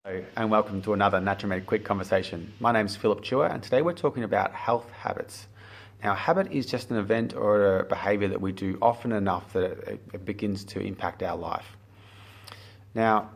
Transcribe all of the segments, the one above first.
Hello, and welcome to another Naturopath Quick Conversation. My name is Phillip Chua, and today we're talking about health habits. Now, habit is just an event or a behavior that we do often enough that it begins to impact our life. Now,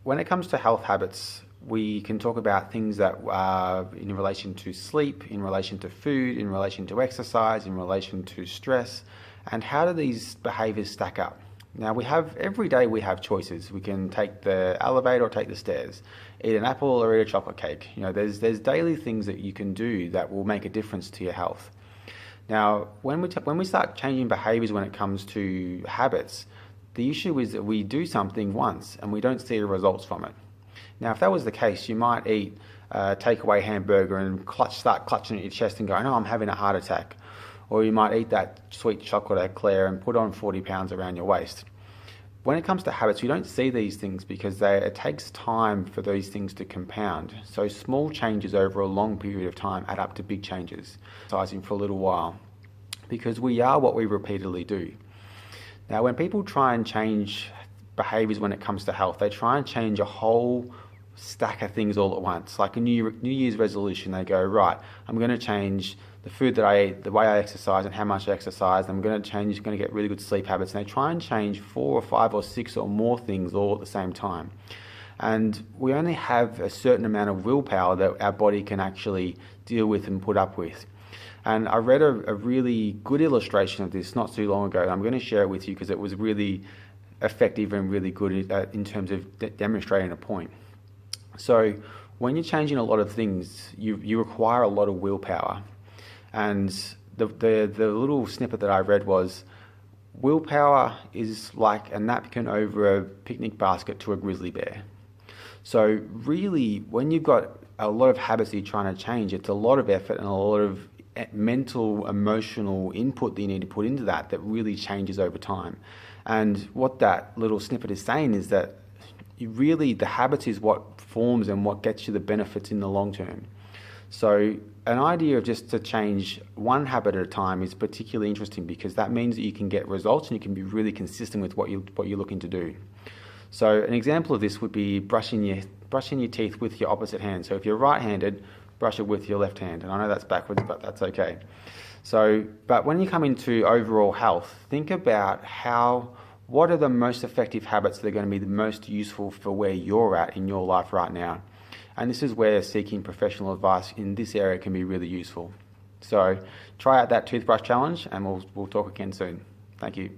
when it comes to health habits, we can talk about things that are in relation to sleep, in relation to food, in relation to exercise, in relation to stress, and how do these behaviors stack up? Now every day we have choices. We can take the elevator or take the stairs, eat an apple or eat a chocolate cake. There's daily things that you can do that will make a difference to your health. Now, when we start changing behaviors when it comes to habits, the issue is that we do something once and we don't see the results from it. Now, if that was the case, you might eat a takeaway hamburger and start clutching at your chest and go, "No, I'm having a heart attack." Or you might eat that sweet chocolate eclair and put on 40 pounds around your waist. When it comes to habits, you don't see these things because it takes time for these things to compound. So small changes over a long period of time add up to big changes. Exercising for a little while, because we are what we repeatedly do. Now, when people try and change behaviors when it comes to health, they try and change a whole stack of things all at once. Like a New Year's resolution, they go, right, I'm going to change the food that I eat, the way I exercise and how much I exercise. I'm going to get really good sleep habits. And they try and change 4 or 5 or 6 or more things all at the same time. And we only have a certain amount of willpower that our body can actually deal with and put up with. And I read a really good illustration of this not too long ago. And I'm going to share it with you because it was really effective and really good in terms of demonstrating a point. So when you're changing a lot of things, you require a lot of willpower. And the little snippet that I read was, willpower is like a napkin over a picnic basket to a grizzly bear. So really, when you've got a lot of habits that you're trying to change, it's a lot of effort and a lot of mental, emotional input that you need to put into that really changes over time. And what that little snippet is saying is that the habits is what forms and what gets you the benefits in the long term. So an idea of just to change one habit at a time is particularly interesting because that means that you can get results and you can be really consistent with what you're looking to do. So an example of this would be brushing your teeth with your opposite hand. So if you're right-handed, brush it with your left hand. And I know that's backwards, but that's okay. But when you come into overall health, think about what are the most effective habits that are going to be the most useful for where you're at in your life right now. And this is where seeking professional advice in this area can be really useful. So try out that toothbrush challenge and we'll talk again soon. Thank you.